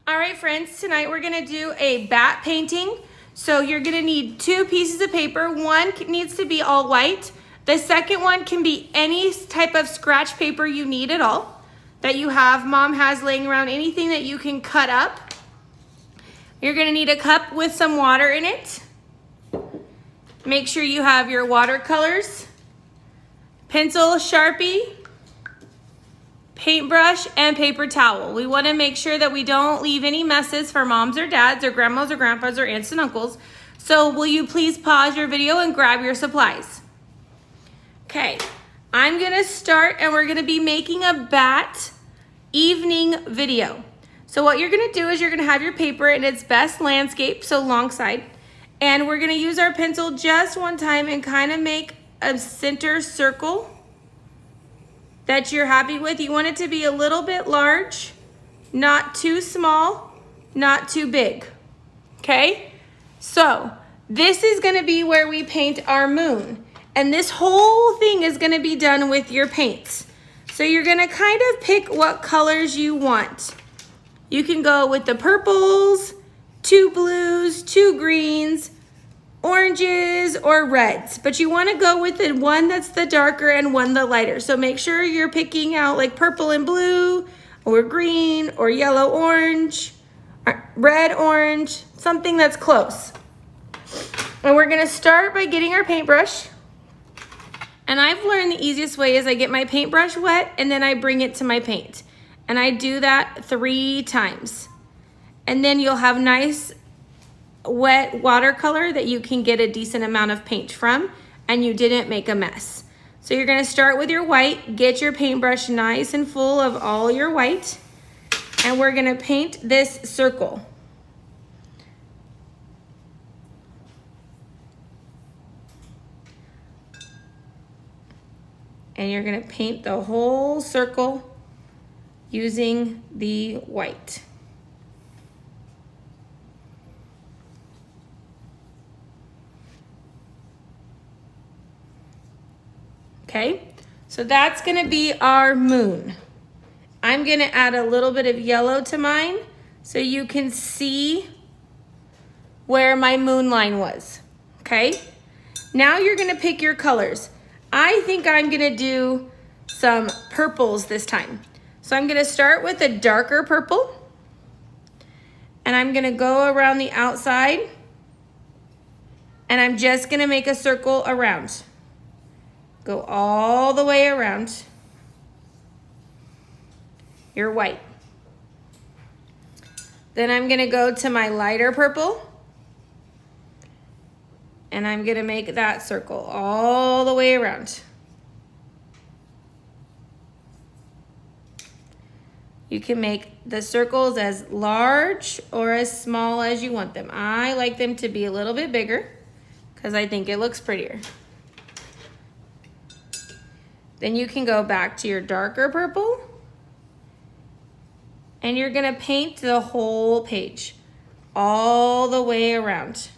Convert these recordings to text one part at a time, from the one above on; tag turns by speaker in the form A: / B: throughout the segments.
A: All right, friends, tonight we're gonna do a bat painting. So you're gonna need 2 pieces of paper. One needs to be all white. The second one can be any type of scratch paper you need at all that you have. Mom has laying around, anything that you can cut up. You're gonna need a cup with some water in it. Make sure you have your watercolors, pencil, Sharpie, paintbrush, and paper towel. We want to make sure that we don't leave any messes for moms or dads or grandmas or grandpas or aunts and uncles. So will you please pause your video and grab your supplies? Okay, I'm gonna start and we're gonna be making a bat evening video. So what you're gonna do is you're gonna have your paper in its best landscape, so long side, and we're gonna use our pencil just one time and kind of make a center circle that you're happy with. You want it to be a little bit large, not too small, not too big, okay? So this is gonna be where we paint our moon. And this whole thing is gonna be done with your paints. So you're gonna kind of pick what colors you want. You can go with the purples, 2 blues, 2 greens, oranges, or reds, but you want to go with the one that's the darker and one the lighter. So make sure you're picking out like purple and blue, or green, or yellow orange, or red orange, something that's close. And we're gonna start by getting our paintbrush. And I've learned the easiest way is I get my paintbrush wet and then I bring it to my paint. And I do that 3 times. And then you'll have nice wet watercolor that you can get a decent amount of paint from, and you didn't make a mess. So you're gonna start with your white, get your paintbrush nice and full of all your white, and we're gonna paint this circle. And you're gonna paint the whole circle using the white. Okay, so that's gonna be our moon. I'm gonna add a little bit of yellow to mine so you can see where my moon line was, okay? Now you're gonna pick your colors. I think I'm gonna do some purples this time. So I'm gonna start with a darker purple, and I'm gonna go around the outside, and I'm just gonna make a circle around. Go all the way around your white. Then I'm gonna go to my lighter purple, and I'm gonna make that circle all the way around. You can make the circles as large or as small as you want them. I like them to be a little bit bigger because I think it looks prettier. Then you can go back to your darker purple, and you're gonna paint the whole page all the way around.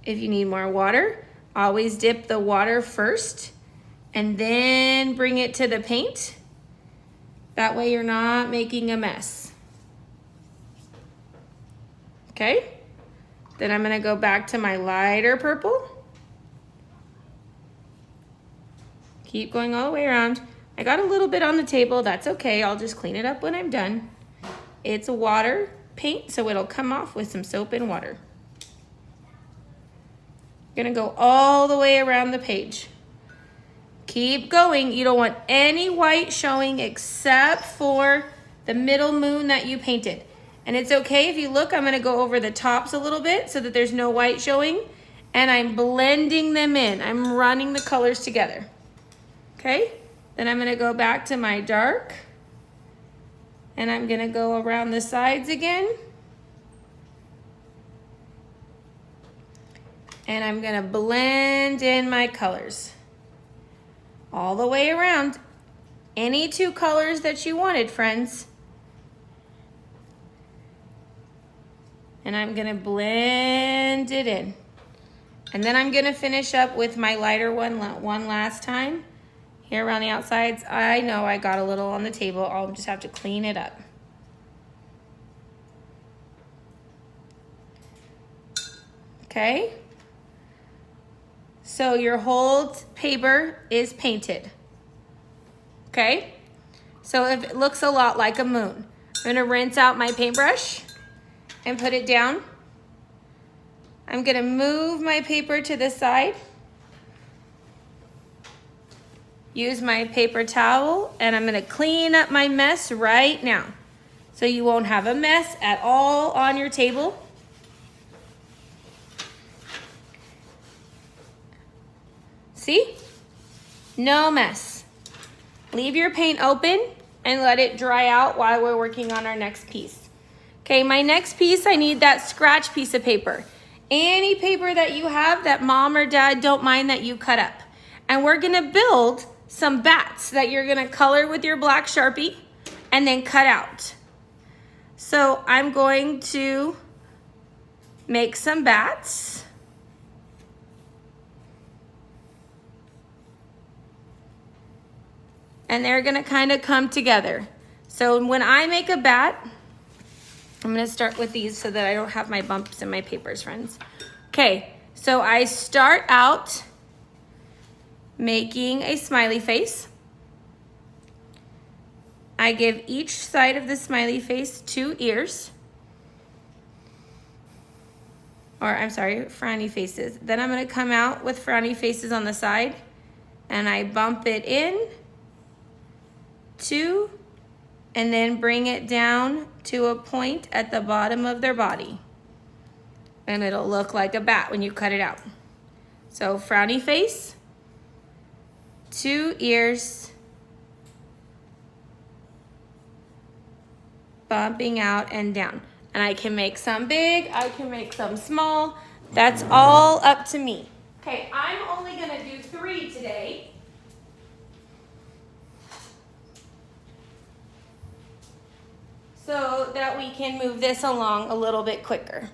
A: If you need more water, always dip the water first and then bring it to the paint. That way you're not making a mess. Okay? Then I'm gonna go back to my lighter purple. Keep going all the way around. I got a little bit on the table, that's okay. I'll just clean it up when I'm done. It's a water paint, so it'll come off with some soap and water. Gonna go all the way around the page. Keep going. You don't want any white showing except for the middle moon that you painted. And it's okay if you look, I'm gonna go over the tops a little bit so that there's no white showing, and I'm blending them in. I'm running the colors together. Okay? Then I'm gonna go back to my dark, and I'm gonna go around the sides again. And I'm gonna blend in my colors all the way around. Any 2 colors that you wanted, friends. And I'm gonna blend it in. And then I'm gonna finish up with my lighter one last time. Here around the outsides. I know I got a little on the table. I'll just have to clean it up. Okay. So your whole paper is painted. Okay. So if it looks a lot like a moon, I'm gonna rinse out my paintbrush and put it down. I'm gonna move my paper to the side. Use my paper towel, and I'm gonna clean up my mess right now. So you won't have a mess at all on your table. See? No mess. Leave your paint open and let it dry out while we're working on our next piece. Okay, my next piece, I need that scratch piece of paper. Any paper that you have that mom or dad don't mind that you cut up. And we're gonna build some bats that you're gonna color with your black Sharpie and then cut out. So I'm going to make some bats. And they're gonna kind of come together. So when I make a bat, I'm gonna start with these so that I don't have my bumps in my papers, friends. Okay, so I start out making a smiley face. I give each side of the smiley face 2 ears. Or I'm sorry, frowny faces. Then I'm gonna come out with frowny faces on the side and I bump it in, 2, and then bring it down to a point at the bottom of their body. And it'll look like a bat when you cut it out. So frowny face, 2 ears, bumping out and down. And I can make some big, I can make some small. That's all up to me. Okay, I'm only gonna do 3 today. So that we can move this along a little bit quicker.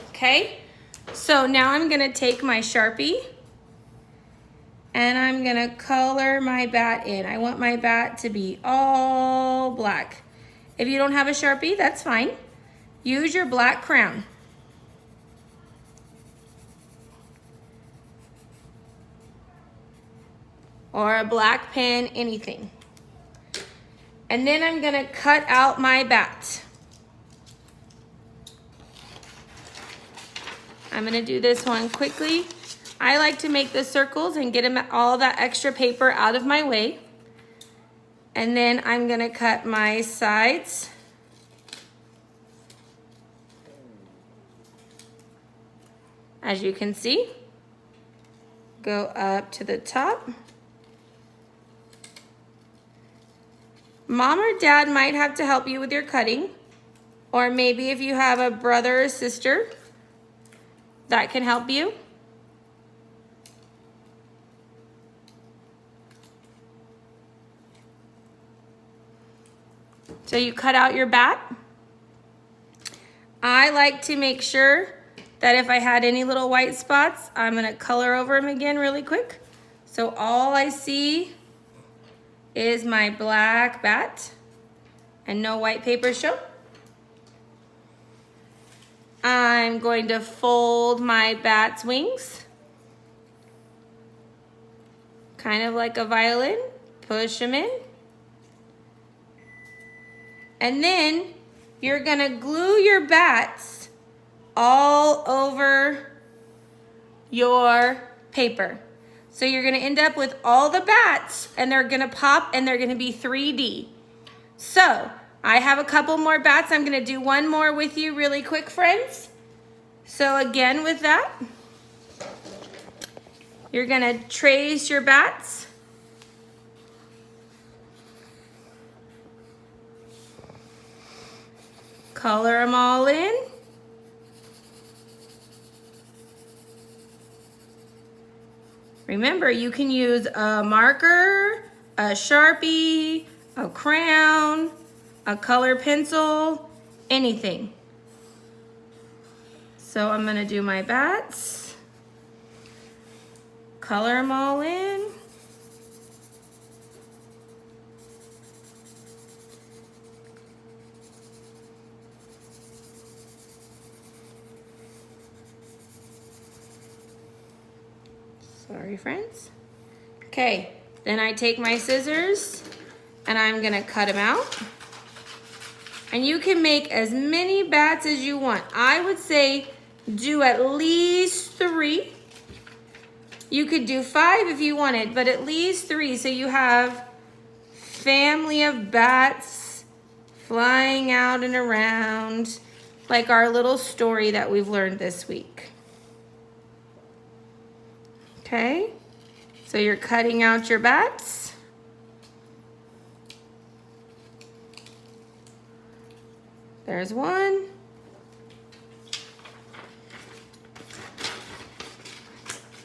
A: Okay, so now I'm gonna take my Sharpie and I'm gonna color my bat in. I want my bat to be all black. If you don't have a Sharpie, that's fine. Use your black crayon. Or a black pen, anything. And then I'm gonna cut out my bat. I'm gonna do this one quickly. I like to make the circles and get all that extra paper out of my way. And then I'm gonna cut my sides. As you can see, go up to the top. Mom or dad might have to help you with your cutting, or maybe if you have a brother or sister that can help you. So you cut out your bat. I like to make sure that if I had any little white spots, I'm gonna color over them again really quick. So all I see is my black bat and no white paper show. I'm going to fold my bat's wings, kind of like a violin, push them in. And then you're gonna glue your bats all over your paper. So you're gonna end up with all the bats and they're gonna pop and they're gonna be 3D. So I have a couple more bats. I'm gonna do one more with you really quick, friends. So again with that, you're gonna trace your bats. Color them all in. Remember, you can use a marker, a Sharpie, a crayon, a color pencil, anything. So I'm gonna do my bats, color them all in. Sorry, friends. Okay, then I take my scissors and I'm gonna cut them out. And you can make as many bats as you want. I would say do at least 3. You could do 5 if you wanted, but at least 3. So you have family of bats flying out and around, like our little story that we've learned this week. Okay, so you're cutting out your bats. There's one.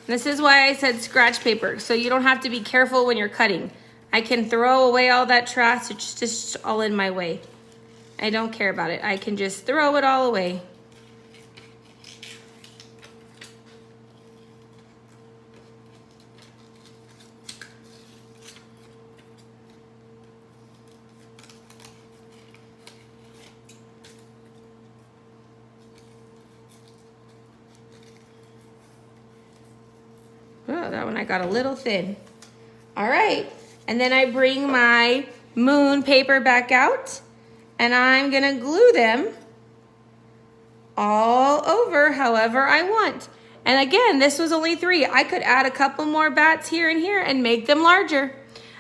A: This is why I said scratch paper, so you don't have to be careful when you're cutting. I can throw away all that trash, it's just all in my way. I don't care about it. I can just throw it all away. Oh, that one I got a little thin. All right, and then I bring my moon paper back out and I'm gonna glue them all over however I want. And again, this was only 3. I could add a couple more bats here and here and make them larger.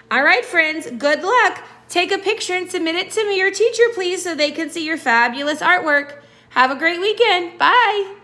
A: All right, friends, good luck. Take a picture and submit it to me, your teacher, please, so they can see your fabulous artwork. Have a great weekend. Bye.